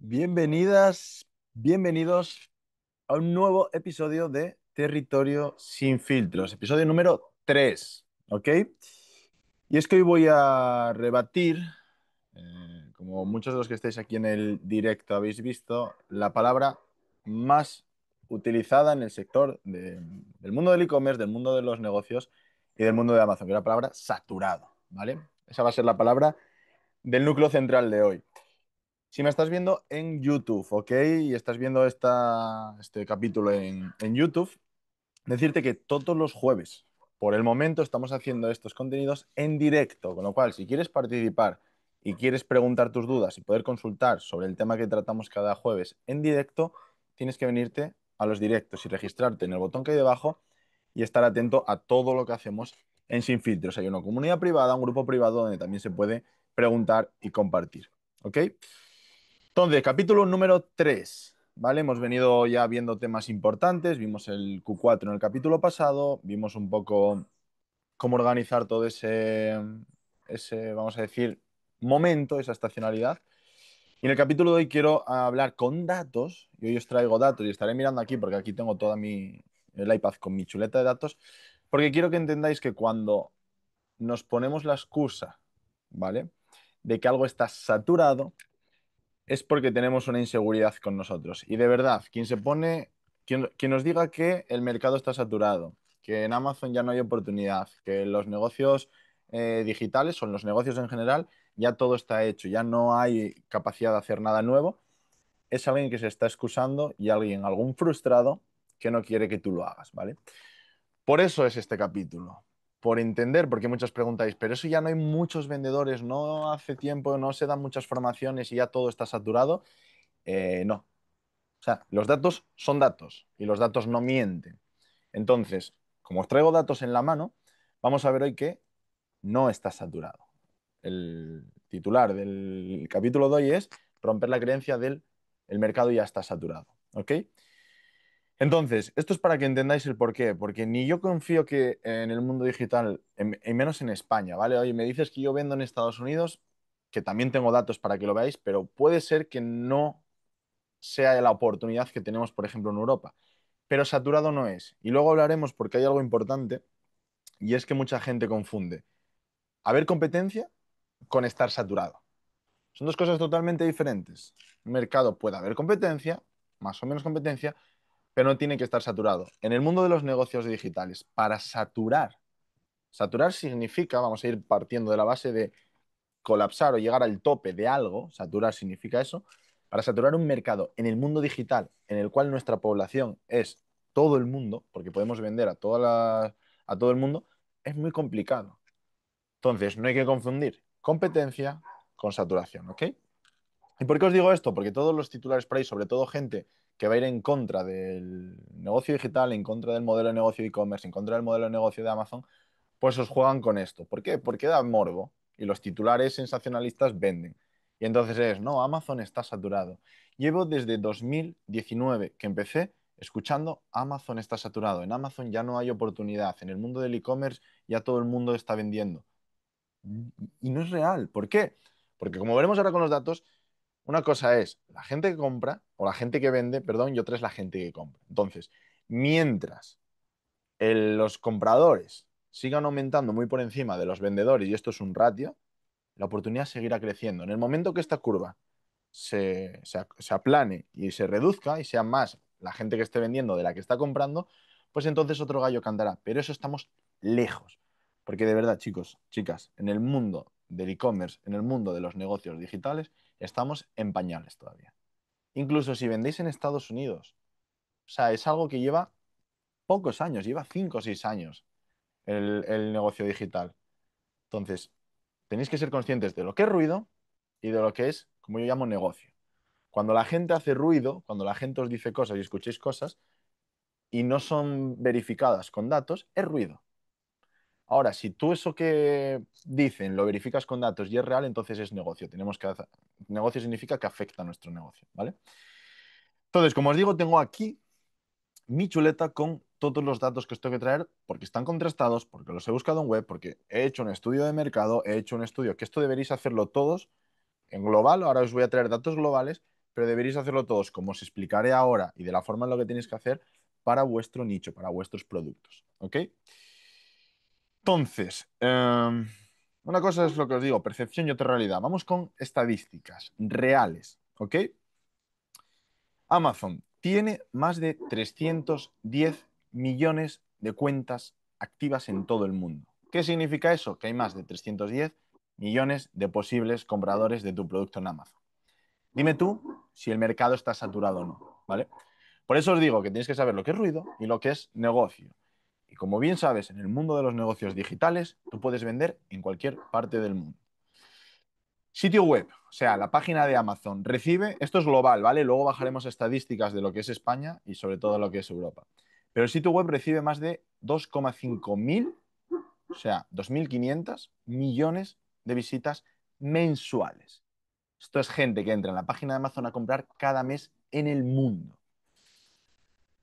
Bienvenidas, bienvenidos a un nuevo episodio de Territorio sin filtros, episodio número 3, ¿ok? Y es que hoy voy a rebatir, como muchos de los que estáis aquí en el directo habéis visto, la palabra más utilizada en el sector del mundo del e-commerce, del mundo de los negocios y del mundo de Amazon, que es la palabra saturado, ¿vale? Esa va a ser la palabra del núcleo central de hoy. Si me estás viendo en YouTube, ¿ok? Y estás viendo este capítulo en YouTube, decirte que todos los jueves, por el momento, estamos haciendo estos contenidos en directo, con lo cual, si quieres participar y quieres preguntar tus dudas y poder consultar sobre el tema que tratamos cada jueves en directo, tienes que venirte a los directos y registrarte en el botón que hay debajo y estar atento a todo lo que hacemos en Sin Filtros. Hay una comunidad privada, un grupo privado donde también se puede preguntar y compartir, ¿ok? Entonces, capítulo número 3, ¿vale? Hemos venido ya viendo temas importantes, vimos el Q4 en el capítulo pasado, vimos un poco cómo organizar todo ese, vamos a decir, momento, esa estacionalidad. Y en el capítulo de hoy quiero hablar con datos, y hoy os traigo datos y estaré mirando aquí porque aquí tengo el iPad con mi chuleta de datos, porque quiero que entendáis que cuando nos ponemos la excusa, ¿vale? De que algo está saturado, es porque tenemos una inseguridad con nosotros. Y de verdad, quien nos diga que el mercado está saturado, que en Amazon ya no hay oportunidad, que los negocios digitales o en los negocios en general ya todo está hecho, ya no hay capacidad de hacer nada nuevo, es alguien que se está excusando y algún frustrado que no quiere que tú lo hagas, ¿vale? Por eso es este capítulo, por entender, porque muchos preguntáis, pero eso ya no hay muchos vendedores, no hace tiempo, no se dan muchas formaciones y ya todo está saturado. No. O sea, los datos son datos y los datos no mienten. Entonces, como os traigo datos en la mano, vamos a ver hoy que no está saturado. El titular del capítulo de hoy es romper la creencia del el mercado ya está saturado. ¿Ok? Entonces, esto es para que entendáis el por qué, porque ni yo confío que en el mundo digital, y menos en España, ¿vale? Oye, me dices que yo vendo en Estados Unidos, que también tengo datos para que lo veáis, pero puede ser que no sea la oportunidad que tenemos, por ejemplo, en Europa. Pero saturado no es. Y luego hablaremos porque hay algo importante y es que mucha gente confunde haber competencia con estar saturado. Son dos cosas totalmente diferentes. En un mercado puede haber competencia, más o menos competencia, pero no tiene que estar saturado. En el mundo de los negocios digitales, para saturar significa, vamos a ir partiendo de la base de colapsar o llegar al tope de algo, saturar significa eso, para saturar un mercado en el mundo digital en el cual nuestra población es todo el mundo, porque podemos vender a todo el mundo, es muy complicado. Entonces, no hay que confundir competencia con saturación, ¿ok? ¿Y por qué os digo esto? Porque todos los titulares por ahí, sobre todo gente que va a ir en contra del negocio digital, en contra del modelo de negocio de e-commerce, en contra del modelo de negocio de Amazon, pues os juegan con esto. ¿Por qué? Porque da morbo y los titulares sensacionalistas venden. Y entonces no, Amazon está saturado. Llevo desde 2019 que empecé escuchando Amazon está saturado. En Amazon ya no hay oportunidad. En el mundo del e-commerce ya todo el mundo está vendiendo. Y no es real. ¿Por qué? Porque como veremos ahora con los datos, una cosa es la gente que compra o la gente que vende, perdón, y otra es la gente que compra. Entonces, mientras los compradores sigan aumentando muy por encima de los vendedores, y esto es un ratio, la oportunidad seguirá creciendo. En el momento que esta curva se aplane y se reduzca y sea más la gente que esté vendiendo de la que está comprando, pues entonces otro gallo cantará. Pero eso estamos lejos. Porque de verdad, chicos, chicas, en el mundo del e-commerce, en el mundo de los negocios digitales, estamos en pañales todavía. Incluso si vendéis en Estados Unidos. O sea, es algo que lleva pocos años, lleva 5 o 6 años el negocio digital. Entonces, tenéis que ser conscientes de lo que es ruido y de lo que es, como yo llamo, negocio. Cuando la gente hace ruido, cuando la gente os dice cosas y escuchéis cosas y no son verificadas con datos, es ruido. Ahora, si tú eso que dicen lo verificas con datos y es real, entonces es negocio. Negocio significa que afecta a nuestro negocio, ¿vale? Entonces, como os digo, tengo aquí mi chuleta con todos los datos que os tengo que traer porque están contrastados, porque los he buscado en web, porque he hecho un estudio de mercado, he hecho un estudio, que esto deberéis hacerlo todos en global. Ahora os voy a traer datos globales, pero deberéis hacerlo todos como os explicaré ahora y de la forma en la que tenéis que hacer para vuestro nicho, para vuestros productos. ¿Ok? Entonces, una cosa es lo que os digo, percepción y otra realidad. Vamos con estadísticas reales. ¿Ok? Amazon tiene más de 310 millones de cuentas activas en todo el mundo. ¿Qué significa eso? Que hay más de 310 millones de posibles compradores de tu producto en Amazon. Dime tú si el mercado está saturado o no, ¿vale? Por eso os digo que tienes que saber lo que es ruido y lo que es negocio. Y como bien sabes, en el mundo de los negocios digitales, tú puedes vender en cualquier parte del mundo. Sitio web, o sea, la página de Amazon recibe, esto es global, ¿vale? Luego bajaremos estadísticas de lo que es España y sobre todo lo que es Europa. Pero el sitio web recibe más de 2,5 mil, o sea, 2.500 millones de visitas mensuales. Esto es gente que entra en la página de Amazon a comprar cada mes en el mundo.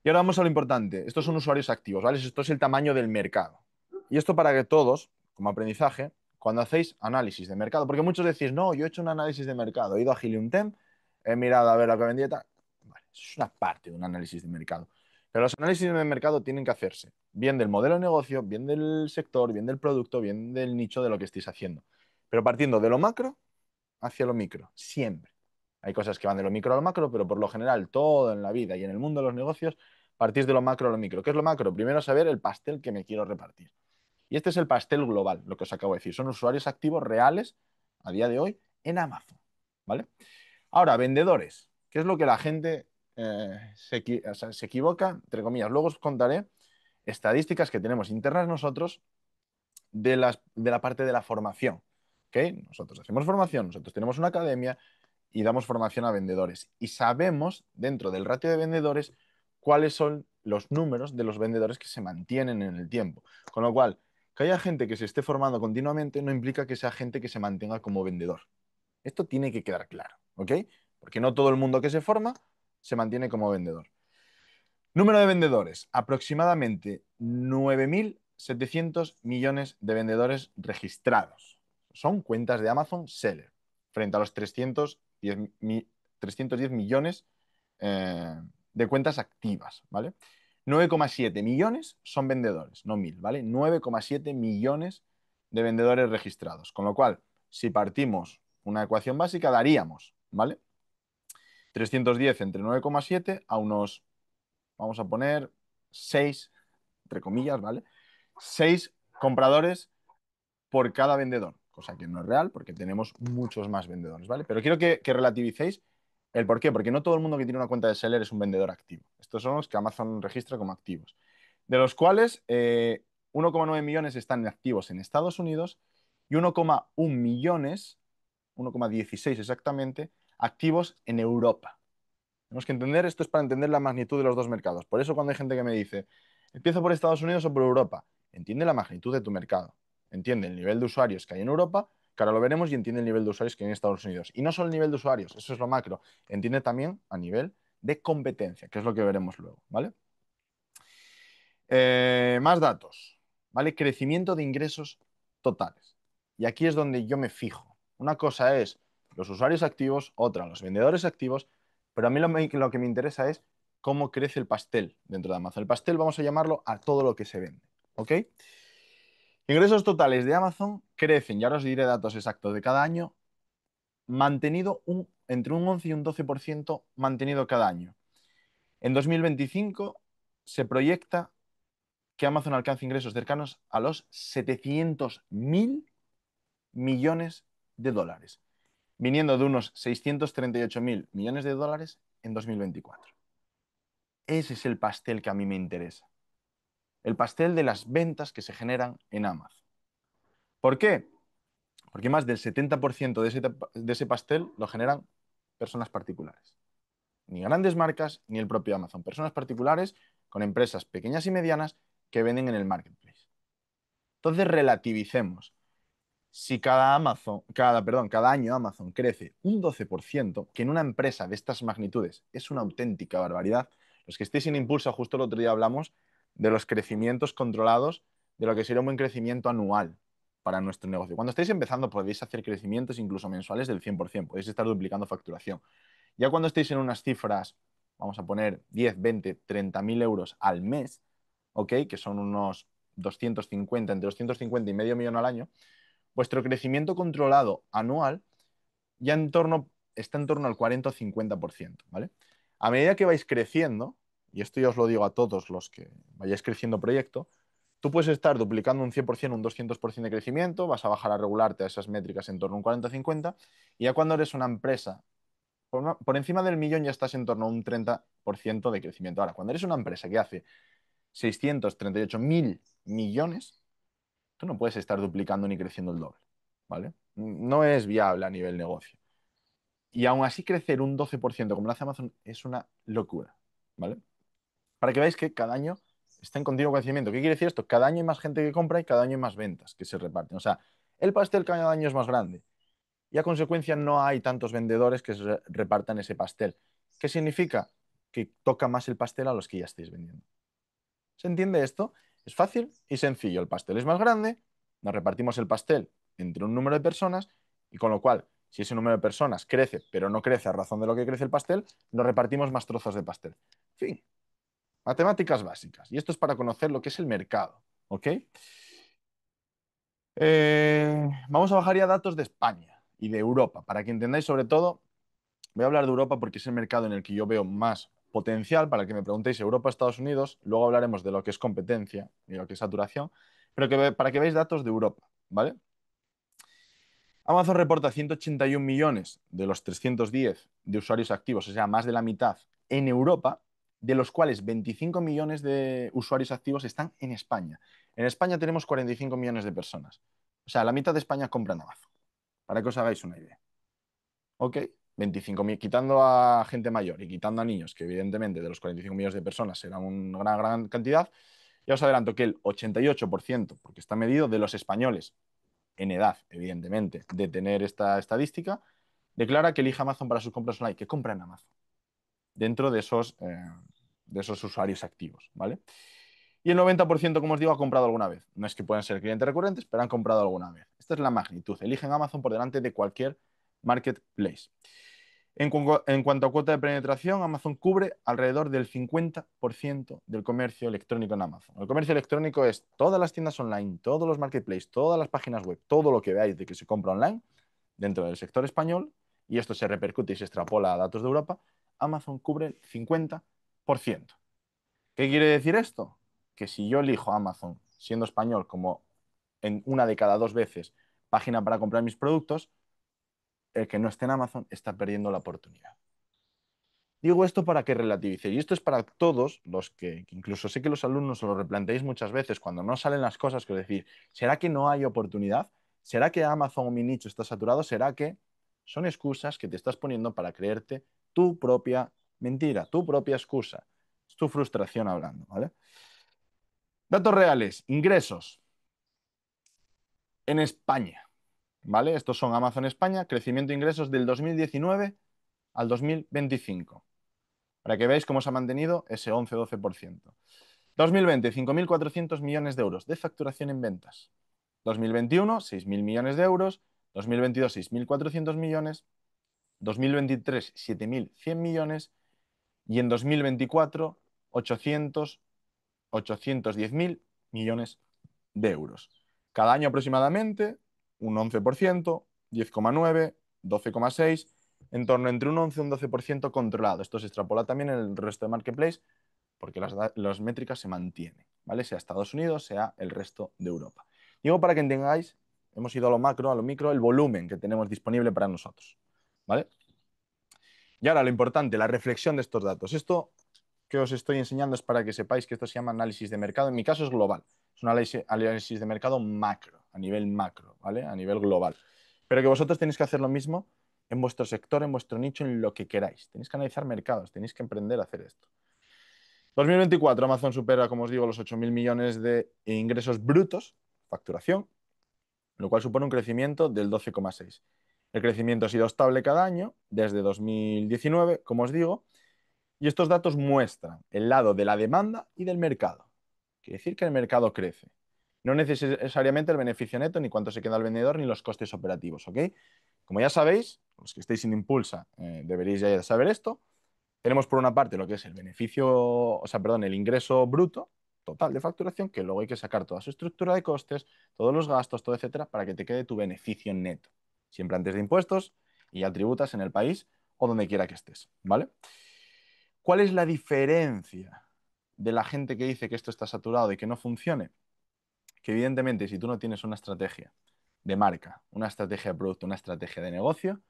Y ahora vamos a lo importante. Estos son usuarios activos, ¿vale? Esto es el tamaño del mercado. Y esto para que todos, como aprendizaje, cuando hacéis análisis de mercado, porque muchos decís, no, yo he hecho un análisis de mercado, he ido a Helium Temp, he mirado a ver lo que vendía y tal. Vale, eso es una parte de un análisis de mercado. Pero los análisis de mercado tienen que hacerse bien del modelo de negocio, bien del sector, bien del producto, bien del nicho de lo que estéis haciendo. Pero partiendo de lo macro hacia lo micro, siempre. Hay cosas que van de lo micro a lo macro, pero por lo general todo en la vida y en el mundo de los negocios partís de lo macro a lo micro. ¿Qué es lo macro? Primero saber el pastel que me quiero repartir. Y este es el pastel global, lo que os acabo de decir. Son usuarios activos reales a día de hoy en Amazon. ¿Vale? Ahora, vendedores. ¿Qué es lo que la gente o sea, se equivoca? Entre comillas. Luego os contaré estadísticas que tenemos internas nosotros de la parte de la formación. ¿Ok? Nosotros hacemos formación, nosotros tenemos una academia y damos formación a vendedores. Y sabemos, dentro del ratio de vendedores, cuáles son los números de los vendedores que se mantienen en el tiempo. Con lo cual, que haya gente que se esté formando continuamente no implica que sea gente que se mantenga como vendedor. Esto tiene que quedar claro, ¿ok? Porque no todo el mundo que se forma se mantiene como vendedor. Número de vendedores, aproximadamente 9.700 millones de vendedores registrados. Son cuentas de Amazon Seller, frente a los 310 millones de cuentas activas, ¿vale? 9,7 millones son vendedores, no mil, ¿vale? 9,7 millones de vendedores registrados. Con lo cual, si partimos una ecuación básica, daríamos, ¿vale? 310 entre 9,7 a unos, vamos a poner 6 entre comillas, ¿vale? 6 compradores por cada vendedor, cosa que no es real porque tenemos muchos más vendedores, ¿vale? Pero quiero que relativicéis el por qué, porque no todo el mundo que tiene una cuenta de seller es un vendedor activo. Estos son los que Amazon registra como activos, de los cuales 1,9 millones están activos en Estados Unidos y 1,1 millones, 1,16 exactamente, activos en Europa. Tenemos que entender, esto es para entender la magnitud de los dos mercados. Por eso cuando hay gente que me dice, ¿empiezo por Estados Unidos o por Europa? Entiende la magnitud de tu mercado. Entiende el nivel de usuarios que hay en Europa, que ahora lo veremos, y entiende el nivel de usuarios que hay en Estados Unidos. Y no solo el nivel de usuarios, eso es lo macro. Entiende también a nivel de competencia, que es lo que veremos luego, ¿vale? Más datos, ¿vale? Crecimiento de ingresos totales. Y aquí es donde yo me fijo. Una cosa es los usuarios activos, otra los vendedores activos, pero a mí lo que me interesa es cómo crece el pastel dentro de Amazon. El pastel vamos a llamarlo a todo lo que se vende, ¿ok? Ingresos totales de Amazon crecen, ya os diré datos exactos de cada año, mantenido entre un 11 y un 12% mantenido cada año. En 2025 se proyecta que Amazon alcance ingresos cercanos a los 700.000 millones de dólares, viniendo de unos 638.000 millones de dólares en 2024. Ese es el pastel que a mí me interesa. El pastel de las ventas que se generan en Amazon. ¿Por qué? Porque más del 70% de ese pastel lo generan personas particulares. Ni grandes marcas ni el propio Amazon. Personas particulares con empresas pequeñas y medianas que venden en el marketplace. Entonces relativicemos. Si cada año Amazon crece un 12%, que en una empresa de estas magnitudes es una auténtica barbaridad, los que estéis en Impulsa, justo el otro día hablamos de los crecimientos controlados, de lo que sería un buen crecimiento anual para nuestro negocio. Cuando estéis empezando podéis hacer crecimientos incluso mensuales del 100%, podéis estar duplicando facturación. Ya cuando estéis en unas cifras, vamos a poner 10, 20, 30.000 euros al mes, ¿ok? Que son unos 250, entre 250 y medio millón al año, vuestro crecimiento controlado anual ya está en torno al 40 o 50%, ¿vale? A medida que vais creciendo, y esto ya os lo digo a todos los que vayáis creciendo proyecto, tú puedes estar duplicando un 100%, un 200% de crecimiento, vas a bajar a regularte a esas métricas en torno a un 40-50, y ya cuando eres una empresa, por encima del millón ya estás en torno a un 30% de crecimiento. Ahora, cuando eres una empresa que hace 638.000 millones, tú no puedes estar duplicando ni creciendo el doble, ¿vale? No es viable a nivel negocio. Y aún así crecer un 12% como lo hace Amazon es una locura, ¿vale? Para que veáis que cada año está en continuo crecimiento. ¿Qué quiere decir esto? Cada año hay más gente que compra y cada año hay más ventas que se reparten. O sea, el pastel cada año es más grande y a consecuencia no hay tantos vendedores que se repartan ese pastel. ¿Qué significa? Que toca más el pastel a los que ya estáis vendiendo. ¿Se entiende esto? Es fácil y sencillo. El pastel es más grande, nos repartimos el pastel entre un número de personas y con lo cual, si ese número de personas crece, pero no crece a razón de lo que crece el pastel, nos repartimos más trozos de pastel. Fin, matemáticas básicas. Y esto es para conocer lo que es el mercado. ¿Ok? Vamos a bajar ya datos de España y de Europa, para que entendáis sobre todo. Voy a hablar de Europa porque es el mercado en el que yo veo más potencial, para que me preguntéis Europa, Estados Unidos, luego hablaremos de lo que es competencia y lo que es saturación, pero para que veáis datos de Europa, ¿vale? Amazon reporta 181 millones de los 310 de usuarios activos, o sea, más de la mitad en Europa, de los cuales 25 millones de usuarios activos están en España. En España tenemos 45 millones de personas. O sea, la mitad de España compra en Amazon, para que os hagáis una idea. ¿Ok? 25.000, quitando a gente mayor y quitando a niños, que evidentemente de los 45 millones de personas será una gran cantidad, ya os adelanto que el 88%, porque está medido de los españoles en edad, evidentemente, de tener esta estadística, declara que elige Amazon para sus compras online, que compra en Amazon, dentro de esos usuarios activos, ¿vale? Y el 90%, como os digo, ha comprado alguna vez. No es que puedan ser clientes recurrentes, pero han comprado alguna vez. Esta es la magnitud. Eligen Amazon por delante de cualquier marketplace. En cuanto a cuota de penetración, Amazon cubre alrededor del 50% del comercio electrónico en Amazon. El comercio electrónico es todas las tiendas online, todos los marketplaces, todas las páginas web, todo lo que veáis de que se compra online dentro del sector español, y esto se repercute y se extrapola a datos de Europa, Amazon cubre el 50%. ¿Qué quiere decir esto? Que si yo elijo Amazon siendo español como en una de cada dos veces página para comprar mis productos, el que no esté en Amazon está perdiendo la oportunidad. Digo esto para que relativice, y esto es para todos los que incluso sé que los alumnos se lo replanteáis muchas veces cuando no salen las cosas, que decir, ¿será que no hay oportunidad? ¿Será que Amazon o mi nicho está saturado? ¿Será que son excusas que te estás poniendo para creerte tu propia mentira, tu propia excusa? Es tu frustración hablando, ¿vale? Datos reales, ingresos en España, ¿vale? Estos son Amazon España, crecimiento de ingresos del 2019 al 2025, para que veáis cómo se ha mantenido ese 11-12%. 2020, 5.400 millones de euros de facturación en ventas. 2021, 6.000 millones de euros. 2022, 6.400 millones. 2023, 7.100 millones. Y en 2024, 810.000 millones de euros. Cada año aproximadamente un 11%, 10,9, 12,6, en torno entre un 11 y un 12% controlado. Esto se extrapola también en el resto de marketplace porque las métricas se mantienen, ¿vale? Sea Estados Unidos, sea el resto de Europa. Digo para que entendáis, hemos ido a lo macro, a lo micro, el volumen que tenemos disponible para nosotros, ¿vale? Y ahora lo importante, la reflexión de estos datos. Esto que os estoy enseñando es para que sepáis que esto se llama análisis de mercado. En mi caso es global. Es un análisis de mercado macro, a nivel macro, ¿vale? A nivel global. Pero que vosotros tenéis que hacer lo mismo en vuestro sector, en vuestro nicho, en lo que queráis. Tenéis que analizar mercados, tenéis que emprender a hacer esto. 2024, Amazon supera, como os digo, los 8.000 millones de ingresos brutos, facturación, lo cual supone un crecimiento del 12,6. El crecimiento ha sido estable cada año desde 2019, como os digo, y estos datos muestran el lado de la demanda y del mercado. Quiere decir que el mercado crece. No necesariamente el beneficio neto, ni cuánto se queda el vendedor, ni los costes operativos, ¿ok? Como ya sabéis, los que estéis en Impulsa deberéis ya saber esto. Tenemos por una parte lo que es el beneficio, o sea, perdón, el ingreso bruto total de facturación, que luego hay que sacar toda su estructura de costes, todos los gastos, todo etcétera, para que te quede tu beneficio neto. Siempre antes de impuestos y ya tributas en el país o donde quiera que estés, ¿vale? ¿Cuál es la diferencia de la gente que dice que esto está saturado y que no funcione? Que evidentemente si tú no tienes una estrategia de marca, una estrategia de producto, una estrategia de negocio,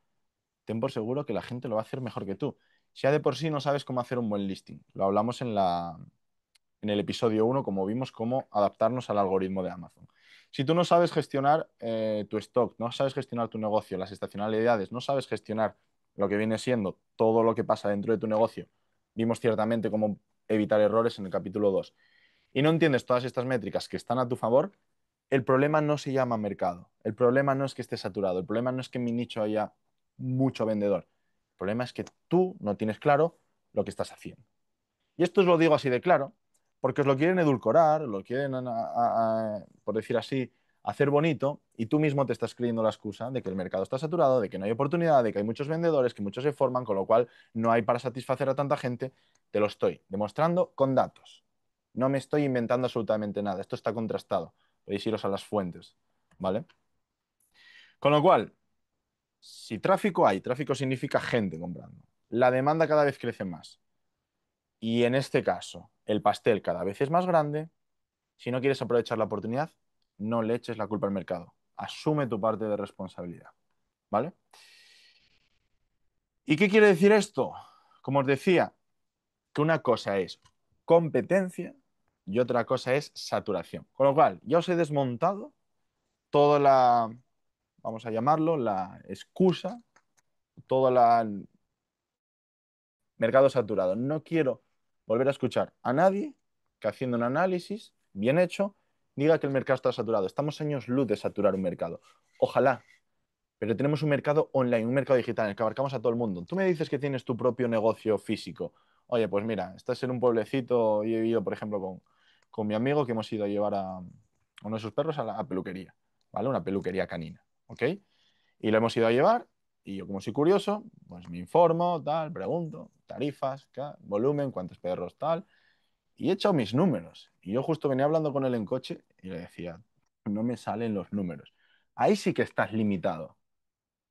ten por seguro que la gente lo va a hacer mejor que tú. Si ya de por sí no sabes cómo hacer un buen listing, lo hablamos en el episodio uno, como vimos, cómo adaptarnos al algoritmo de Amazon. Si tú no sabes gestionar tu stock, no sabes gestionar tu negocio, las estacionalidades, no sabes gestionar lo que viene siendo todo lo que pasa dentro de tu negocio, vimos ciertamente cómo evitar errores en el capítulo 2, y no entiendes todas estas métricas que están a tu favor, el problema no se llama mercado. El problema no es que esté saturado. El problema no es que en mi nicho haya mucho vendedor. El problema es que tú no tienes claro lo que estás haciendo. Y esto os lo digo así de claro, porque os lo quieren edulcorar, lo quieren, por decir así, hacer bonito, y tú mismo te estás creyendo la excusa de que el mercado está saturado, de que no hay oportunidad, de que hay muchos vendedores, que muchos se forman, con lo cual no hay para satisfacer a tanta gente. Te lo estoy demostrando con datos. No me estoy inventando absolutamente nada. Esto está contrastado. Podéis iros a las fuentes, ¿vale? Con lo cual, si tráfico hay, tráfico significa gente comprando. La demanda cada vez crece más. Y en este caso, el pastel cada vez es más grande. Si no quieres aprovechar la oportunidad, no le eches la culpa al mercado. Asume tu parte de responsabilidad, ¿vale? ¿Y qué quiere decir esto? Como os decía, que una cosa es competencia y otra cosa es saturación. Con lo cual, ya os he desmontado toda la, vamos a llamarlo, la excusa, todo el mercado saturado. No quiero volver a escuchar a nadie que haciendo un análisis bien hecho diga que el mercado está saturado. Estamos años luz de saturar un mercado. Ojalá, pero tenemos un mercado online, un mercado digital en el que abarcamos a todo el mundo. Tú me dices que tienes tu propio negocio físico. Oye, pues mira, estás en un pueblecito y he ido, por ejemplo, con mi amigo que hemos ido a llevar a uno de sus perros a la peluquería, ¿vale? Una peluquería canina, ¿ok? Y lo hemos ido a llevar y yo como soy curioso, pues me informo, tal, pregunto, tarifas, volumen, cuántos perros, tal, y he echado mis números. Y yo justo venía hablando con él en coche y le decía, no me salen los números. Ahí sí que estás limitado.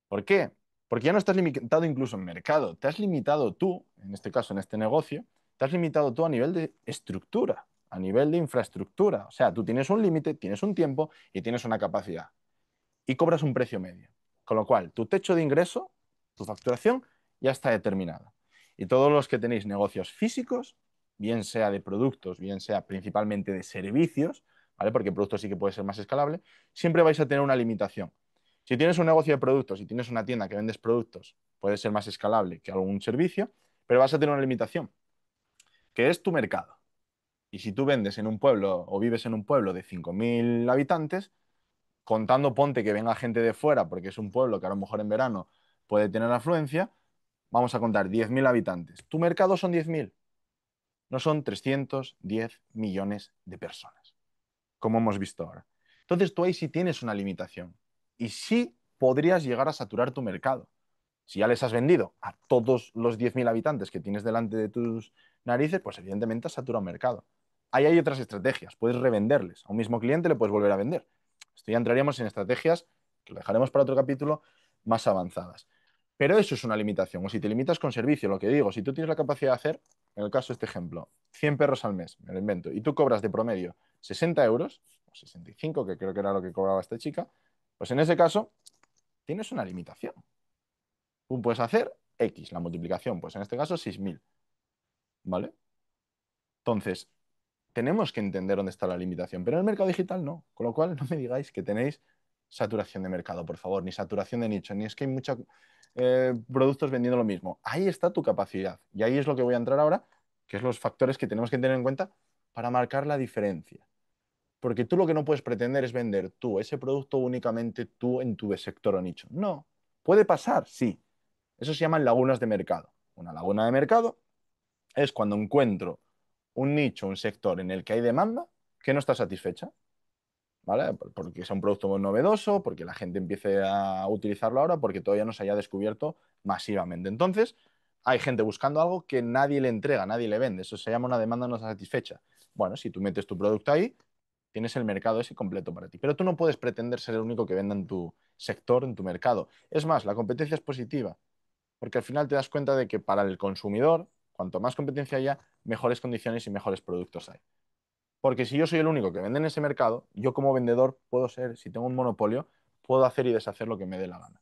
¿Por qué? Porque ya no estás limitado incluso en mercado, te has limitado tú, en este caso, en este negocio, te has limitado tú a nivel de estructura, a nivel de infraestructura. O sea, tú tienes un límite, tienes un tiempo y tienes una capacidad y cobras un precio medio. Con lo cual, tu techo de ingreso, tu facturación, ya está determinada. Y todos los que tenéis negocios físicos, bien sea de productos, bien sea principalmente de servicios, ¿vale? Porque productos sí que puede ser más escalable, siempre vais a tener una limitación. Si tienes un negocio de productos y tienes una tienda que vendes productos, puede ser más escalable que algún servicio, pero vas a tener una limitación, que es tu mercado. Y si tú vendes en un pueblo o vives en un pueblo de 5.000 habitantes, contando, ponte que venga gente de fuera, porque es un pueblo que a lo mejor en verano puede tener afluencia, vamos a contar 10.000 habitantes. Tu mercado son 10.000, no son 310 millones de personas, como hemos visto ahora. Entonces tú ahí sí tienes una limitación y sí podrías llegar a saturar tu mercado. Si ya les has vendido a todos los 10.000 habitantes que tienes delante de tus narices, pues evidentemente has saturado un mercado. Ahí hay otras estrategias. Puedes revenderles. A un mismo cliente le puedes volver a vender. Esto ya entraríamos en estrategias, que lo dejaremos para otro capítulo, más avanzadas. Pero eso es una limitación. O si te limitas con servicio, lo que digo, si tú tienes la capacidad de hacer, en el caso de este ejemplo, 100 perros al mes, me lo invento, y tú cobras de promedio 60 euros, o 65, que creo que era lo que cobraba esta chica, pues en ese caso tienes una limitación. Tú puedes hacer X, la multiplicación, pues en este caso 6.000, ¿vale? Entonces, tenemos que entender dónde está la limitación, pero en el mercado digital no. Con lo cual, no me digáis que tenéis saturación de mercado, por favor, ni saturación de nicho, ni es que hay muchos productos vendiendo lo mismo. Ahí está tu capacidad. Y ahí es lo que voy a entrar ahora, que es los factores que tenemos que tener en cuenta para marcar la diferencia. Porque tú lo que no puedes pretender es vender tú ese producto únicamente tú en tu sector o nicho. No. ¿Puede pasar? Sí. Eso se llaman lagunas de mercado. Una laguna de mercado es cuando encuentro un nicho, un sector en el que hay demanda que no está satisfecha, ¿vale? Porque sea un producto muy novedoso, porque la gente empiece a utilizarlo ahora, porque todavía no se haya descubierto masivamente. Entonces, hay gente buscando algo que nadie le entrega, nadie le vende. Eso se llama una demanda no satisfecha. Bueno, si tú metes tu producto ahí, tienes el mercado ese completo para ti. Pero tú no puedes pretender ser el único que venda en tu sector, en tu mercado. Es más, la competencia es positiva, porque al final te das cuenta de que para el consumidor, cuanto más competencia haya, mejores condiciones y mejores productos hay. Porque si yo soy el único que vende en ese mercado, yo como vendedor puedo ser, si tengo un monopolio, puedo hacer y deshacer lo que me dé la gana.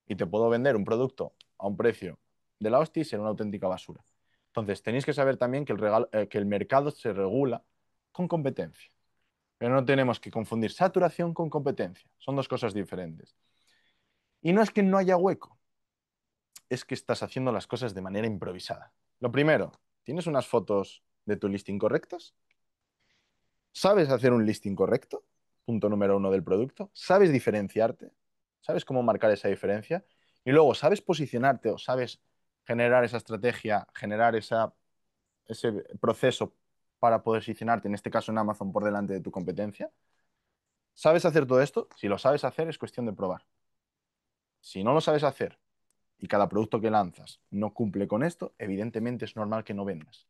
Y te puedo vender un producto a un precio de la hostia y ser una auténtica basura. Entonces, tenéis que saber también que el mercado se regula con competencia. Pero no tenemos que confundir saturación con competencia. Son dos cosas diferentes. Y no es que no haya hueco, es que estás haciendo las cosas de manera improvisada. Lo primero, ¿tienes unas fotos de tu listing correctas? ¿Sabes hacer un listing correcto? Punto número uno del producto. ¿Sabes diferenciarte? ¿Sabes cómo marcar esa diferencia? Y luego, ¿sabes posicionarte o sabes generar esa estrategia, generar ese proceso para posicionarte, en este caso en Amazon, por delante de tu competencia? ¿Sabes hacer todo esto? Si lo sabes hacer, es cuestión de probar. Si no lo sabes hacer y cada producto que lanzas no cumple con esto, evidentemente es normal que no vendas.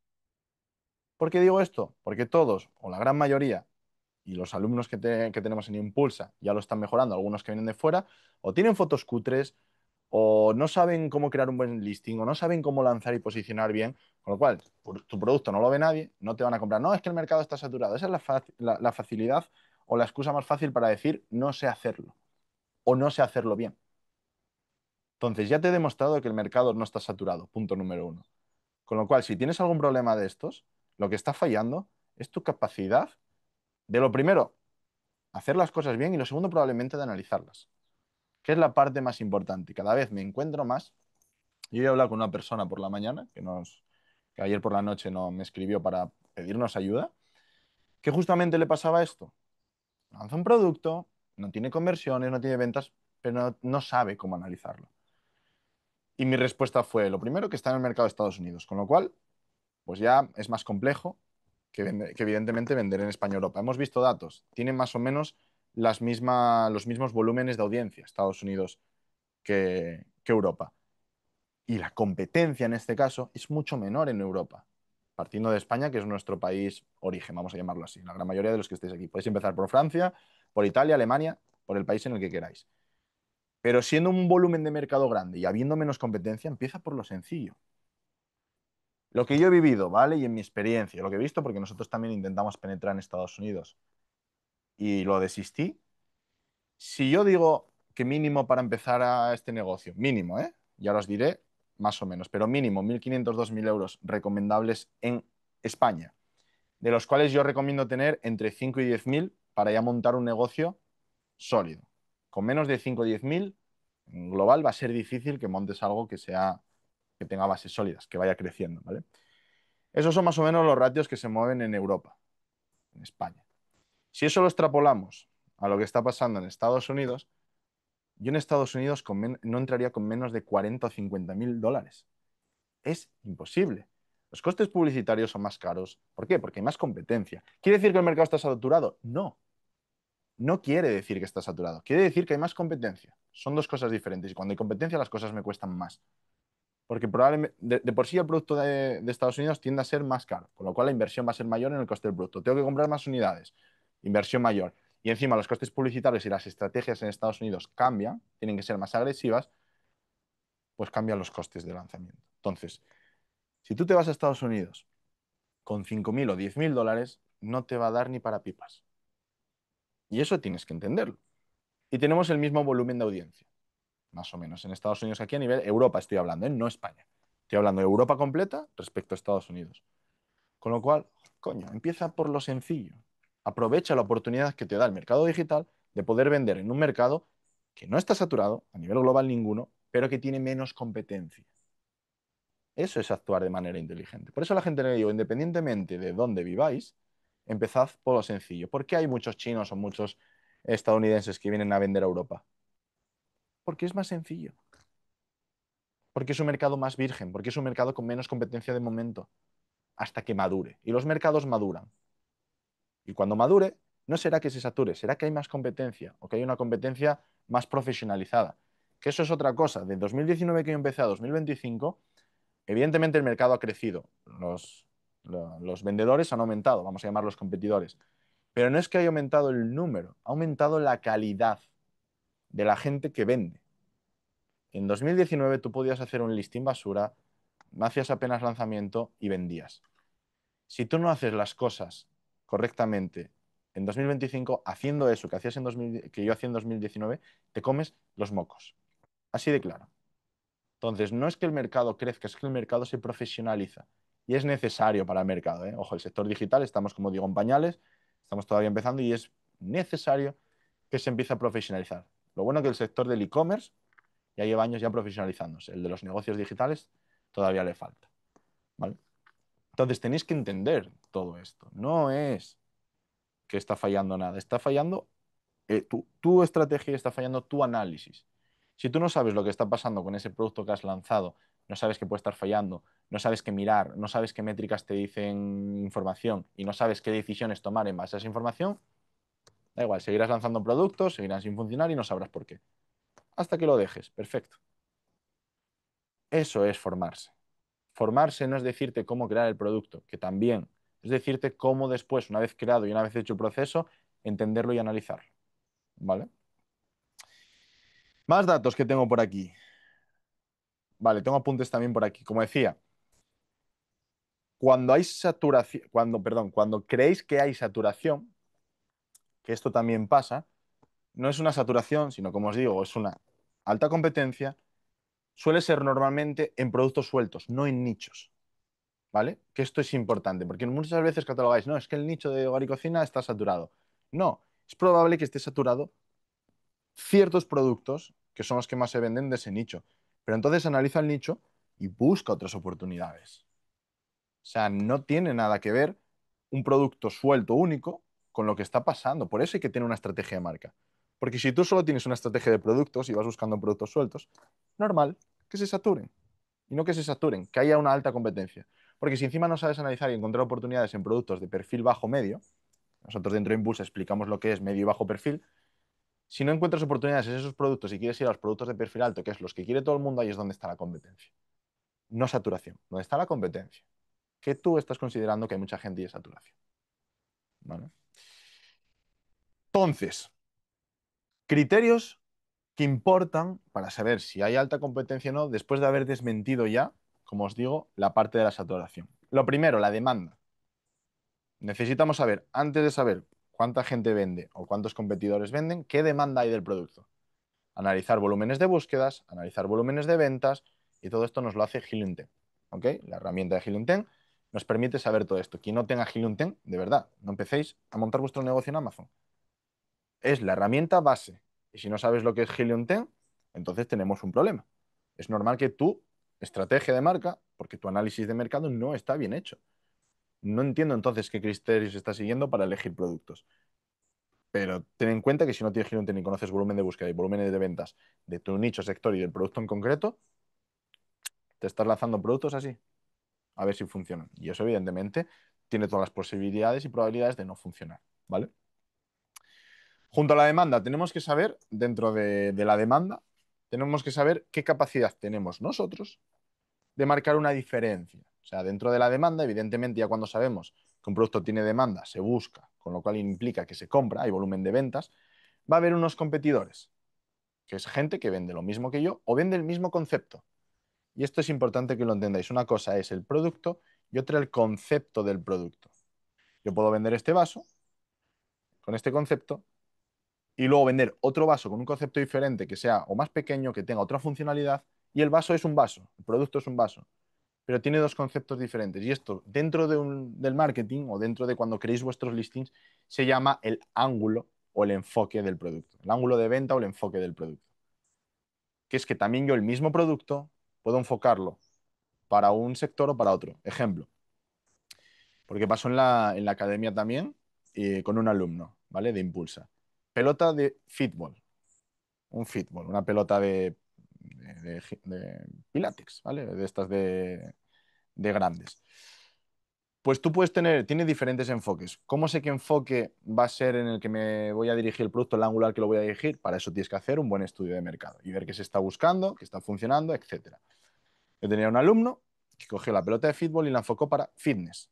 ¿Por qué digo esto? Porque todos, o la gran mayoría, y los alumnos que tenemos en Impulsa ya lo están mejorando, algunos que vienen de fuera, o tienen fotos cutres, o no saben cómo crear un buen listing, o no saben cómo lanzar y posicionar bien, con lo cual tu producto no lo ve nadie, no te van a comprar. No, es que el mercado está saturado. Esa es la facilidad o la excusa más fácil para decir no sé hacerlo o no sé hacerlo bien. Entonces ya te he demostrado que el mercado no está saturado, punto número uno. Con lo cual, si tienes algún problema de estos, lo que está fallando es tu capacidad de lo primero, hacer las cosas bien y lo segundo probablemente de analizarlas, que es la parte más importante. Cada vez me encuentro más. Yo he hablado con una persona por la mañana que ayer por la noche no, me escribió para pedirnos ayuda, que justamente le pasaba esto. Lanza un producto, no tiene conversiones, no tiene ventas, pero no sabe cómo analizarlo. Y mi respuesta fue, lo primero, que está en el mercado de Estados Unidos, con lo cual, pues ya es más complejo que evidentemente vender en España y Europa. Hemos visto datos, tienen más o menos los mismos volúmenes de audiencia Estados Unidos que Europa. Y la competencia en este caso es mucho menor en Europa, partiendo de España, que es nuestro país origen, vamos a llamarlo así. La gran mayoría de los que estéis aquí. Podéis empezar por Francia, por Italia, Alemania, por el país en el que queráis. Pero siendo un volumen de mercado grande y habiendo menos competencia, empieza por lo sencillo. Lo que yo he vivido, ¿vale? Y en mi experiencia, lo que he visto, porque nosotros también intentamos penetrar en Estados Unidos y lo desistí. Si yo digo que mínimo para empezar a este negocio, mínimo, ¿eh? Ya os diré más o menos, pero mínimo 1.500, 2.000 euros recomendables en España, de los cuales yo recomiendo tener entre 5 y 10.000 para ya montar un negocio sólido. Con menos de 5 o 10.000, en global va a ser difícil que montes algo que tenga bases sólidas, que vaya creciendo, ¿vale? Esos son más o menos los ratios que se mueven en Europa, en España. Si eso lo extrapolamos a lo que está pasando en Estados Unidos, yo en Estados Unidos no entraría con menos de 40 o 50.000 dólares. Es imposible. Los costes publicitarios son más caros. ¿Por qué? Porque hay más competencia. ¿Quiere decir que el mercado está saturado? No. No quiere decir que está saturado. Quiere decir que hay más competencia. Son dos cosas diferentes. Y cuando hay competencia, las cosas me cuestan más. Porque probablemente de por sí el producto de Estados Unidos tiende a ser más caro, con lo cual la inversión va a ser mayor en el coste del producto. Tengo que comprar más unidades, inversión mayor. Y encima los costes publicitarios y las estrategias en Estados Unidos cambian, tienen que ser más agresivas, pues cambian los costes de lanzamiento. Entonces, si tú te vas a Estados Unidos con 5.000 o 10.000 dólares, no te va a dar ni para pipas. Y eso tienes que entenderlo. Y tenemos el mismo volumen de audiencia, más o menos, en Estados Unidos aquí a nivel Europa estoy hablando, ¿eh? No España. Estoy hablando de Europa completa respecto a Estados Unidos. Con lo cual, coño, empieza por lo sencillo. Aprovecha la oportunidad que te da el mercado digital de poder vender en un mercado que no está saturado, a nivel global ninguno, pero que tiene menos competencia. Eso es actuar de manera inteligente. Por eso a la gente le digo, independientemente de dónde viváis, empezad por lo sencillo. ¿Por qué hay muchos chinos o muchos estadounidenses que vienen a vender a Europa? Porque es más sencillo. Porque es un mercado más virgen. Porque es un mercado con menos competencia de momento. Hasta que madure. Y los mercados maduran. Y cuando madure, No será que se sature, será que hay más competencia o que hay una competencia más profesionalizada. Que eso es otra cosa. De 2019 que yo empecé a 2025, evidentemente el mercado ha crecido. Los vendedores han aumentado, vamos a llamarlos competidores. Pero no es que haya aumentado el número, ha aumentado la calidad de la gente que vende. En 2019 tú podías hacer un listing basura, no hacías apenas lanzamiento y vendías. Si tú no haces las cosas correctamente en 2025, haciendo eso que, hacías en 2000 que yo hacía en 2019, te comes los mocos. Así de claro. Entonces, no es que el mercado crezca, es que el mercado se profesionaliza. Y es necesario para el mercado, ¿eh? Ojo, el sector digital, estamos, como digo, en pañales, estamos todavía empezando y es necesario que se empiece a profesionalizar. Lo bueno es que el sector del e-commerce ya lleva años ya profesionalizándose. El de los negocios digitales todavía le falta, ¿vale? Entonces tenéis que entender todo esto. No es que está fallando nada, está fallando tu estrategia, está fallando tu análisis. Si tú no sabes lo que está pasando con ese producto que has lanzado, no sabes qué puede estar fallando, no sabes qué mirar, no sabes qué métricas te dicen información y no sabes qué decisiones tomar en base a esa información, da igual, seguirás lanzando productos, seguirán sin funcionar y no sabrás por qué. Hasta que lo dejes, perfecto. Eso es formarse. Formarse no es decirte cómo crear el producto, que también, es decirte cómo después, una vez creado y una vez hecho el proceso, entenderlo y analizarlo. ¿Vale? Más datos que tengo por aquí. Vale, tengo apuntes también por aquí. Como decía, cuando hay saturación, cuando creéis que hay saturación, que esto también pasa, no es una saturación, sino como os digo, es una alta competencia, suele ser normalmente en productos sueltos, no en nichos. ¿Vale? Que esto es importante, porque muchas veces catalogáis, no, es que el nicho de hogar y cocina está saturado. No, es probable que esté saturado ciertos productos que son los que más se venden de ese nicho. Pero entonces analiza el nicho y busca otras oportunidades. O sea, no tiene nada que ver un producto suelto único con lo que está pasando. Por eso hay que tener una estrategia de marca. Porque si tú solo tienes una estrategia de productos y vas buscando productos sueltos, normal que se saturen. Y no que se saturen, que haya una alta competencia. Porque si encima no sabes analizar y encontrar oportunidades en productos de perfil bajo-medio, nosotros dentro de Impulse explicamos lo que es medio y bajo perfil, si no encuentras oportunidades en esos productos y quieres ir a los productos de perfil alto, que es los que quiere todo el mundo, ahí es donde está la competencia. No saturación, donde está la competencia. Que tú estás considerando que hay mucha gente y es saturación. ¿Vale? Entonces, criterios que importan para saber si hay alta competencia o no, después de haber desmentido ya, como os digo, la parte de la saturación. Lo primero, la demanda. Necesitamos saber, antes de saber cuánta gente vende o cuántos competidores venden, qué demanda hay del producto. Analizar volúmenes de búsquedas, analizar volúmenes de ventas y todo esto nos lo hace Helium 10. ¿Ok? La herramienta de Helium 10 nos permite saber todo esto. Quien no tenga Helium 10, de verdad, no empecéis a montar vuestro negocio en Amazon. Es la herramienta base. Y si no sabes lo que es Helium 10, entonces tenemos un problema. Es normal que tu estrategia de marca, porque tu análisis de mercado no está bien hecho. No entiendo entonces qué criterios estás siguiendo para elegir productos. Pero ten en cuenta que si no tienes Helium ni conoces volumen de búsqueda y volúmenes de ventas de tu nicho, sector y del producto en concreto, te estás lanzando productos así, a ver si funcionan. Y eso, evidentemente, tiene todas las posibilidades y probabilidades de no funcionar, ¿vale? Junto a la demanda, tenemos que saber, dentro de la demanda, tenemos que saber qué capacidad tenemos nosotros de marcar una diferencia. O sea, dentro de la demanda, evidentemente, ya cuando sabemos que un producto tiene demanda, se busca, con lo cual implica que se compra, hay volumen de ventas, va a haber unos competidores, que es gente que vende lo mismo que yo o vende el mismo concepto. Y esto es importante que lo entendáis. Una cosa es el producto y otra el concepto del producto. Yo puedo vender este vaso con este concepto y luego vender otro vaso con un concepto diferente que sea o más pequeño, que tenga otra funcionalidad y el vaso es un vaso, el producto es un vaso, pero tiene dos conceptos diferentes. Y esto dentro del marketing o dentro de cuando creéis vuestros listings se llama el ángulo o el enfoque del producto, el ángulo de venta o el enfoque del producto. Que es que también yo el mismo producto puedo enfocarlo para un sector o para otro. Ejemplo, porque pasó en la academia también con un alumno, ¿vale? De Impulsa. Pelota de fútbol, un fútbol, una pelota de Pilates, ¿vale? De estas de grandes. Pues tú puedes tener, tiene diferentes enfoques. ¿Cómo sé qué enfoque va a ser en el que me voy a dirigir el producto, el ángulo al que lo voy a dirigir? Para eso tienes que hacer un buen estudio de mercado y ver qué se está buscando, qué está funcionando, etcétera. Yo tenía un alumno que cogió la pelota de fútbol y la enfocó para fitness.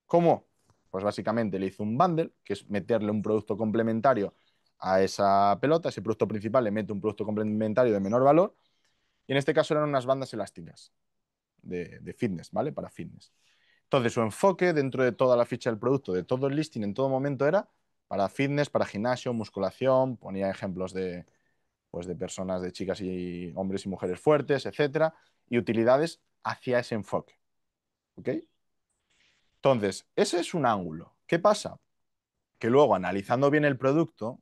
¿Cómo? Pues básicamente le hizo un bundle, que es meterle un producto complementario a esa pelota, ese producto principal le mete un producto complementario de menor valor, y en este caso eran unas bandas elásticas de fitness, ¿vale? Para fitness. Entonces, su enfoque dentro de toda la ficha del producto, de todo el listing en todo momento era para fitness, para gimnasio, musculación, ponía ejemplos de, pues, de personas, de chicas y hombres y mujeres fuertes, etcétera, y utilidades hacia ese enfoque. ¿Ok? Entonces, ese es un ángulo. ¿Qué pasa? Que luego, analizando bien el producto,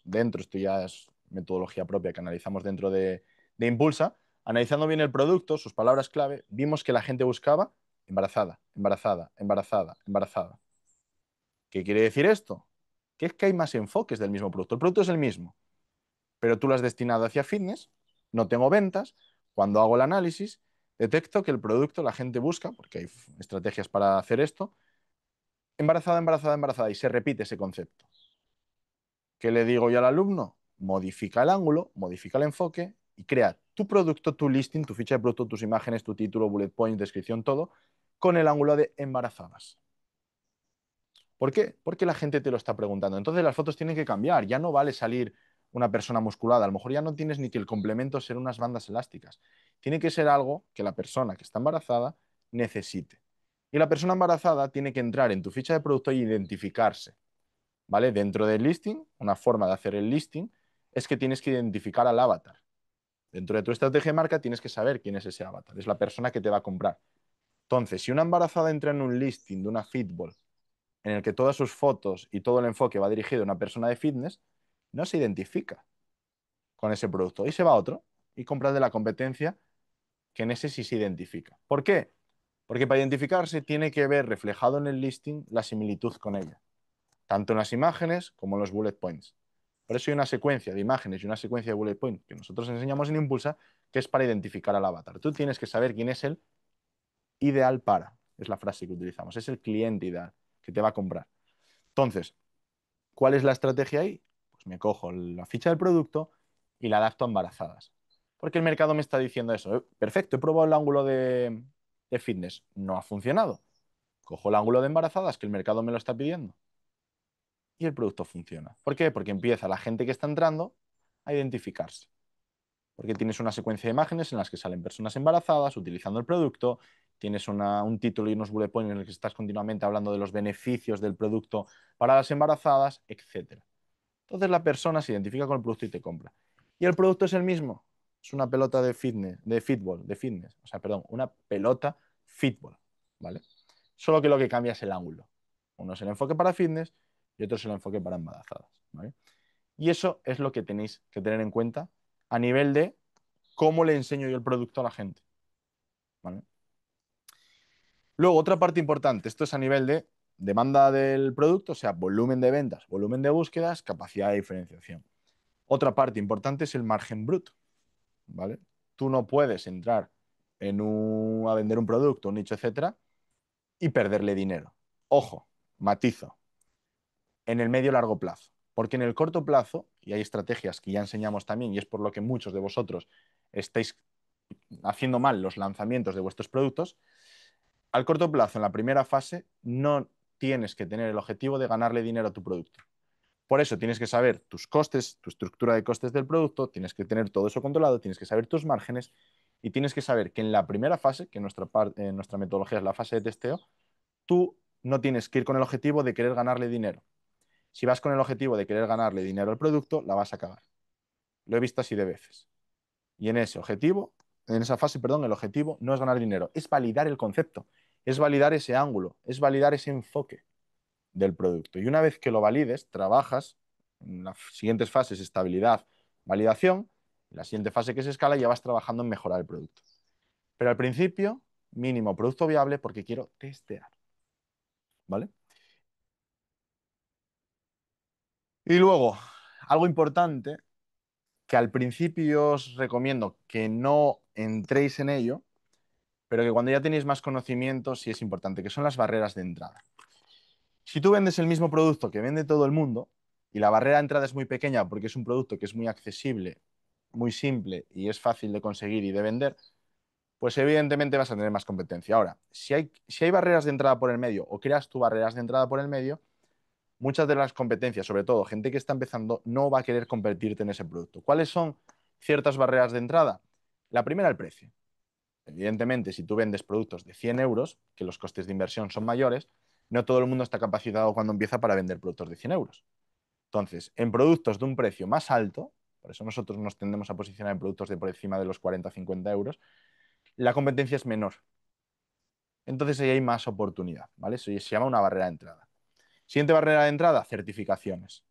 dentro, esto ya es metodología propia que analizamos dentro de Impulsa, analizando bien el producto, sus palabras clave, vimos que la gente buscaba embarazada, embarazada, embarazada, embarazada. ¿Qué quiere decir esto? Que es que hay más enfoques del mismo producto. El producto es el mismo, pero tú lo has destinado hacia fitness, no tengo ventas, cuando hago el análisis, detecto que el producto la gente busca, porque hay estrategias para hacer esto, embarazada, embarazada, embarazada, y se repite ese concepto. ¿Qué le digo yo al alumno? Modifica el ángulo, modifica el enfoque y crea tu producto, tu listing, tu ficha de producto, tus imágenes, tu título, bullet point, descripción, todo, con el ángulo de embarazadas. ¿Por qué? Porque la gente te lo está preguntando. Entonces las fotos tienen que cambiar. Ya no vale salir una persona musculada. A lo mejor ya no tienes ni que el complemento ser unas bandas elásticas. Tiene que ser algo que la persona que está embarazada necesite. Y la persona embarazada tiene que entrar en tu ficha de producto e identificarse. ¿Vale? Dentro del listing, una forma de hacer el listing es que tienes que identificar al avatar. Dentro de tu estrategia de marca tienes que saber quién es ese avatar. Es la persona que te va a comprar. Entonces, si una embarazada entra en un listing de una fitball en el que todas sus fotos y todo el enfoque va dirigido a una persona de fitness, no se identifica con ese producto y se va a otro y compra de la competencia que en ese sí se identifica. ¿Por qué? Porque para identificarse tiene que ver reflejado en el listing la similitud con ella, tanto en las imágenes como en los bullet points. Por eso hay una secuencia de imágenes y una secuencia de bullet points que nosotros enseñamos en Impulsa, que es para identificar al avatar. Tú tienes que saber quién es el ideal para, es la frase que utilizamos, es el cliente ideal que te va a comprar. Entonces, ¿cuál es la estrategia ahí? Pues me cojo la ficha del producto y la adapto a embarazadas. Porque el mercado me está diciendo eso. Perfecto, he probado el ángulo de fitness. No ha funcionado. Cojo el ángulo de embarazadas, que el mercado me lo está pidiendo, y el producto funciona. ¿Por qué? Porque empieza la gente que está entrando a identificarse. Porque tienes una secuencia de imágenes en las que salen personas embarazadas utilizando el producto, tienes un título y unos bullet points en el que estás continuamente hablando de los beneficios del producto para las embarazadas, etcétera. Entonces la persona se identifica con el producto y te compra. Y el producto es el mismo. Es una pelota de fitness, de fitball, de fitness. O sea, perdón, una pelota fitball, ¿vale? Solo que lo que cambia es el ángulo. Uno es el enfoque para fitness y otro es el enfoque para embarazadas, ¿vale? Y eso es lo que tenéis que tener en cuenta a nivel de cómo le enseño yo el producto a la gente, ¿vale? Luego, otra parte importante, esto es a nivel de demanda del producto, o sea, volumen de ventas, volumen de búsquedas, capacidad de diferenciación. Otra parte importante es el margen bruto, ¿vale? Tú no puedes entrar a vender un producto, un nicho, etcétera, y perderle dinero. Ojo, matizo, en el medio largo plazo. Porque en el corto plazo, y hay estrategias que ya enseñamos también, y es por lo que muchos de vosotros estáis haciendo mal los lanzamientos de vuestros productos, al corto plazo, en la primera fase, no tienes que tener el objetivo de ganarle dinero a tu producto. Por eso tienes que saber tus costes, tu estructura de costes del producto, tienes que tener todo eso controlado, tienes que saber tus márgenes y tienes que saber que en la primera fase, que en nuestra metodología es la fase de testeo, tú no tienes que ir con el objetivo de querer ganarle dinero. Si vas con el objetivo de querer ganarle dinero al producto, la vas a cagar. Lo he visto así de veces. Y en ese objetivo, en esa fase, perdón, el objetivo no es ganar dinero, es validar el concepto, es validar ese ángulo, es validar ese enfoque del producto. Y una vez que lo valides, trabajas en las siguientes fases, estabilidad, validación. En la siguiente fase que es escala, ya vas trabajando en mejorar el producto. Pero al principio, mínimo producto viable porque quiero testear, ¿vale? Y luego, algo importante que al principio os recomiendo que no entréis en ello, pero que cuando ya tenéis más conocimiento sí es importante, que son las barreras de entrada. Si tú vendes el mismo producto que vende todo el mundo y la barrera de entrada es muy pequeña porque es un producto que es muy accesible, muy simple y es fácil de conseguir y de vender, pues evidentemente vas a tener más competencia. Ahora, si hay barreras de entrada por el medio o creas tú barreras de entrada por el medio, muchas de las competencias, sobre todo gente que está empezando, no va a querer competirte en ese producto. ¿Cuáles son ciertas barreras de entrada? La primera, el precio. Evidentemente, si tú vendes productos de 100 euros, que los costes de inversión son mayores, no todo el mundo está capacitado cuando empieza para vender productos de 100 euros. Entonces, en productos de un precio más alto, por eso nosotros nos tendemos a posicionar en productos de por encima de los 40 o 50 euros, la competencia es menor. Entonces ahí hay más oportunidad, ¿vale? Eso se llama una barrera de entrada. Siguiente barrera de entrada, certificaciones.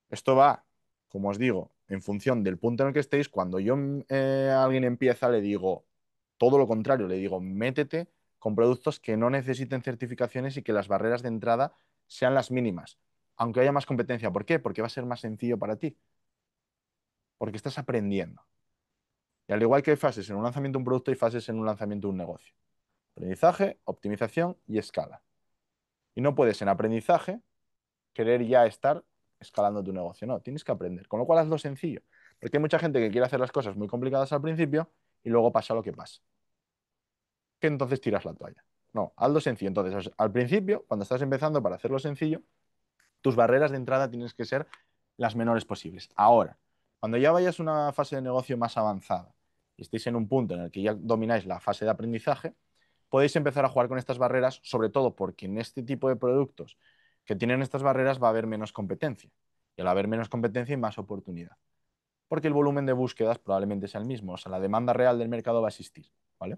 Esto va, como os digo, en función del punto en el que estéis. Cuando yo a alguien empieza, le digo todo lo contrario, le digo, métete con productos que no necesiten certificaciones y que las barreras de entrada sean las mínimas, aunque haya más competencia. ¿Por qué? Porque va a ser más sencillo para ti, porque estás aprendiendo. Y al igual que hay fases en un lanzamiento de un producto, hay fases en un lanzamiento de un negocio. Aprendizaje, optimización y escala. Y no puedes en aprendizaje querer ya estar escalando tu negocio. No, tienes que aprender. Con lo cual hazlo sencillo. Porque hay mucha gente que quiere hacer las cosas muy complicadas al principio y luego pasa lo que pasa. Que entonces tiras la toalla. No, hazlo sencillo. Entonces, al principio, cuando estás empezando para hacerlo sencillo, tus barreras de entrada tienes que ser las menores posibles. Ahora, cuando ya vayas a una fase de negocio más avanzada y estéis en un punto en el que ya domináis la fase de aprendizaje, podéis empezar a jugar con estas barreras, sobre todo porque en este tipo de productos que tienen estas barreras va a haber menos competencia. Y al haber menos competencia hay más oportunidad. Porque el volumen de búsquedas probablemente sea el mismo. O sea, la demanda real del mercado va a existir. ¿Vale?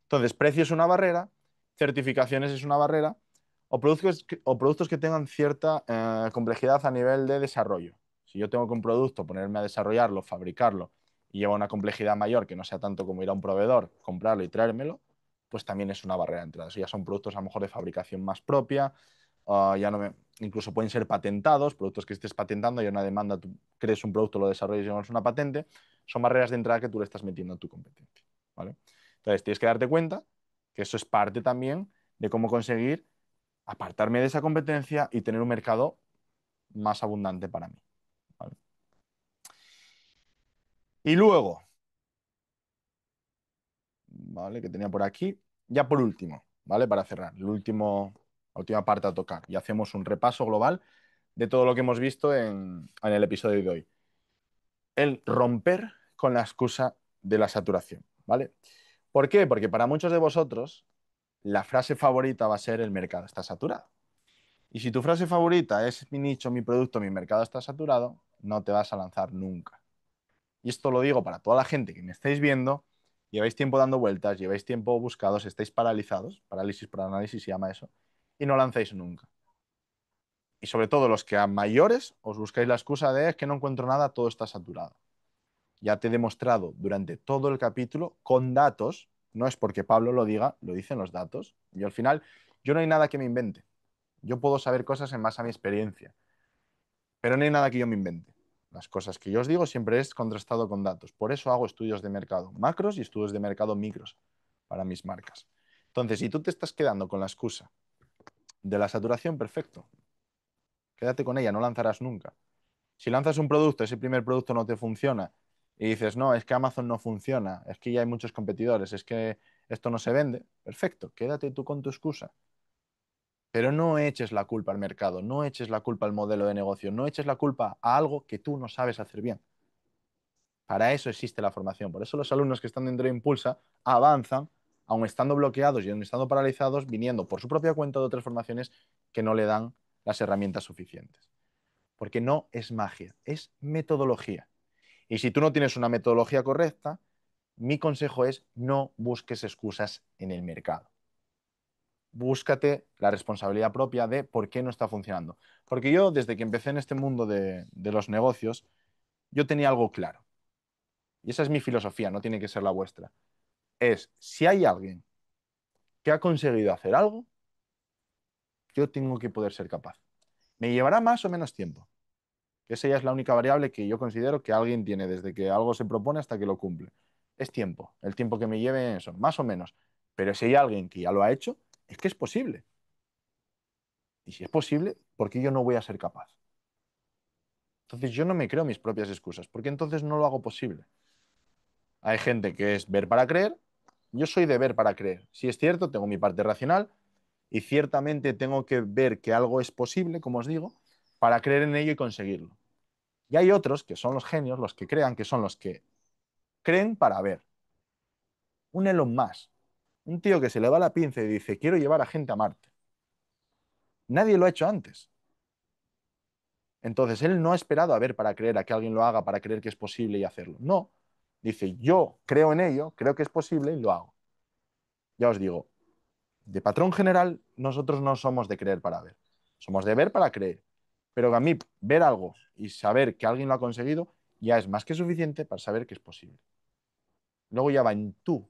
Entonces, precio es una barrera, certificaciones es una barrera, o productos que tengan cierta complejidad a nivel de desarrollo. Si yo tengo que un producto ponerme a desarrollarlo, fabricarlo y lleva una complejidad mayor que no sea tanto como ir a un proveedor, comprarlo y traérmelo, pues también es una barrera de entrada. Eso ya son productos a lo mejor de fabricación más propia, ya no incluso pueden ser patentados, productos que estés patentando, hay una demanda, tú crees un producto, lo desarrollas y llevas una patente, son barreras de entrada que tú le estás metiendo a tu competencia. ¿Vale? Entonces, tienes que darte cuenta que eso es parte también de cómo conseguir apartarme de esa competencia y tener un mercado más abundante para mí. ¿Vale? Y luego, ¿vale? Que tenía por aquí, ya por último, ¿vale? Para cerrar, la última parte a tocar y hacemos un repaso global de todo lo que hemos visto en el episodio de hoy. El romper con la excusa de la saturación, ¿vale? ¿Por qué? Porque para muchos de vosotros la frase favorita va a ser el mercado está saturado. Y si tu frase favorita es mi nicho, mi producto, mi mercado está saturado, no te vas a lanzar nunca. Y esto lo digo para toda la gente que me estáis viendo, lleváis tiempo dando vueltas, lleváis tiempo buscados, estáis paralizados, parálisis por análisis se llama eso, y no lanzáis nunca. Y sobre todo los que a mayores os buscáis la excusa de es que no encuentro nada, todo está saturado. Ya te he demostrado durante todo el capítulo con datos, no es porque Pablo lo diga, lo dicen los datos, y al final yo no hay nada que me invente. Yo puedo saber cosas en base a mi experiencia, pero no hay nada que yo me invente. Las cosas que yo os digo siempre es contrastado con datos. Por eso hago estudios de mercado macros y estudios de mercado micros para mis marcas. Entonces, si tú te estás quedando con la excusa de la saturación, perfecto. Quédate con ella, no lanzarás nunca. Si lanzas un producto, ese primer producto no te funciona y dices, no, es que Amazon no funciona, es que ya hay muchos competidores, es que esto no se vende, perfecto, quédate tú con tu excusa. Pero no eches la culpa al mercado, no eches la culpa al modelo de negocio, no eches la culpa a algo que tú no sabes hacer bien. Para eso existe la formación. Por eso los alumnos que están dentro de Impulsa avanzan, aun estando bloqueados y aun estando paralizados, viniendo por su propia cuenta de otras formaciones que no le dan las herramientas suficientes. Porque no es magia, es metodología. Y si tú no tienes una metodología correcta, mi consejo es no busques excusas en el mercado. Búscate la responsabilidad propia de por qué no está funcionando. Porque yo, desde que empecé en este mundo de los negocios, yo tenía algo claro. Y esa es mi filosofía, no tiene que ser la vuestra. Es, si hay alguien que ha conseguido hacer algo, yo tengo que poder ser capaz. Me llevará más o menos tiempo. Esa ya es la única variable que yo considero que alguien tiene desde que algo se propone hasta que lo cumple. es tiempo, el tiempo que me lleve eso, más o menos. Pero si hay alguien que ya lo ha hecho, es que es posible. Y si es posible, ¿por qué yo no voy a ser capaz? Entonces yo no me creo mis propias excusas, porque entonces no lo hago posible. Hay gente que es ver para creer, yo soy de ver para creer. Si es cierto, tengo mi parte racional y ciertamente tengo que ver que algo es posible, como os digo, para creer en ello y conseguirlo. Y hay otros que son los genios, los que crean, que son los que creen para ver. Un Elon Musk, un tío que se le va la pinza y dice, quiero llevar a gente a Marte. Nadie lo ha hecho antes. Entonces, él no ha esperado a ver para creer, a que alguien lo haga, para creer que es posible y hacerlo. No. Dice, yo creo en ello, creo que es posible y lo hago. Ya os digo, de patrón general, nosotros no somos de creer para ver. Somos de ver para creer. Pero a mí, ver algo y saber que alguien lo ha conseguido, ya es más que suficiente para saber que es posible. Luego ya va en tu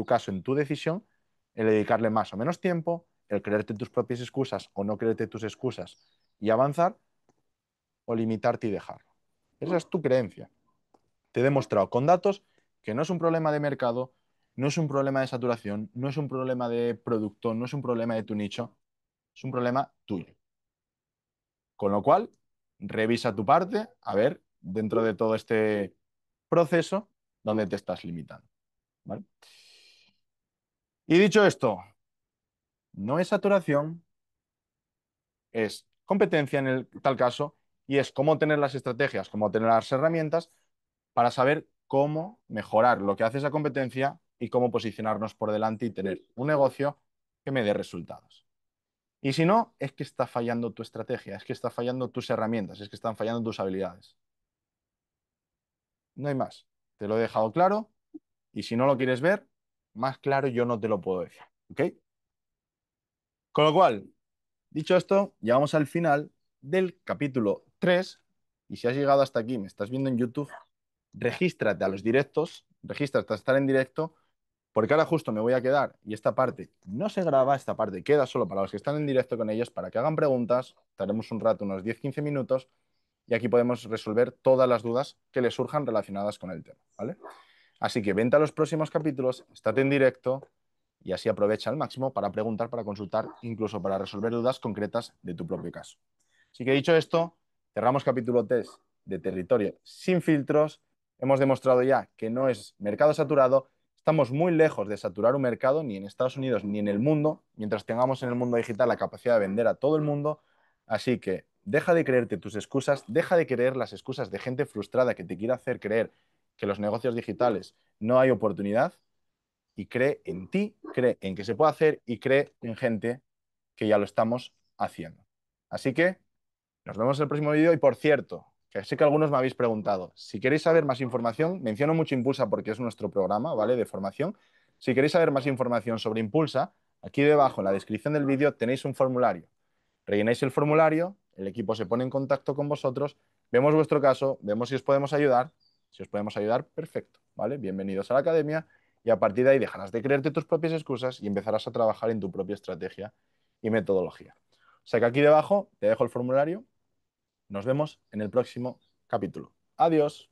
caso, en tu decisión, el dedicarle más o menos tiempo, el creerte tus propias excusas o no creerte tus excusas y avanzar, o limitarte y dejarlo. Esa es tu creencia. Te he demostrado con datos que no es un problema de mercado, no es un problema de saturación, no es un problema de producto, no es un problema de tu nicho, es un problema tuyo. Con lo cual, revisa tu parte, a ver, dentro de todo este proceso, dónde te estás limitando. ¿Vale? Y dicho esto, no es saturación, es competencia en el tal caso, y es cómo tener las estrategias, cómo tener las herramientas para saber cómo mejorar lo que hace esa competencia y cómo posicionarnos por delante y tener un negocio que me dé resultados. Y si no, es que está fallando tu estrategia, es que está fallando tus herramientas, es que están fallando tus habilidades. No hay más. Te lo he dejado claro y si no lo quieres ver, más claro yo no te lo puedo decir. ¿Ok? Con lo cual, dicho esto, llegamos al final del capítulo 3 y si has llegado hasta aquí, me estás viendo en YouTube, regístrate a los directos, regístrate a estar en directo, porque ahora justo me voy a quedar y esta parte no se graba, esta parte queda solo para los que están en directo con ellos, para que hagan preguntas, estaremos un rato, unos 10-15 minutos, y aquí podemos resolver todas las dudas que les surjan relacionadas con el tema, ¿vale? Así que vente a los próximos capítulos, estate en directo y así aprovecha al máximo para preguntar, para consultar, incluso para resolver dudas concretas de tu propio caso. Así que dicho esto, cerramos capítulo 3 de territorio sin filtros. Hemos demostrado ya que no es mercado saturado. Estamos muy lejos de saturar un mercado, ni en Estados Unidos ni en el mundo, mientras tengamos en el mundo digital la capacidad de vender a todo el mundo. Así que deja de creerte tus excusas, deja de creer las excusas de gente frustrada que te quiere hacer creer que los negocios digitales no hay oportunidad y cree en ti, cree en que se puede hacer y cree en gente que ya lo estamos haciendo. Así que nos vemos en el próximo vídeo y por cierto, que sé que algunos me habéis preguntado, si queréis saber más información, menciono mucho Impulsa porque es nuestro programa, ¿vale? De formación. Si queréis saber más información sobre Impulsa, aquí debajo en la descripción del vídeo tenéis un formulario. Rellenáis el formulario, el equipo se pone en contacto con vosotros, vemos vuestro caso, vemos si os podemos ayudar. Si os podemos ayudar, perfecto, ¿vale? Bienvenidos a la academia y a partir de ahí dejarás de creerte tus propias excusas y empezarás a trabajar en tu propia estrategia y metodología. O sea que aquí debajo te dejo el formulario. Nos vemos en el próximo capítulo. Adiós.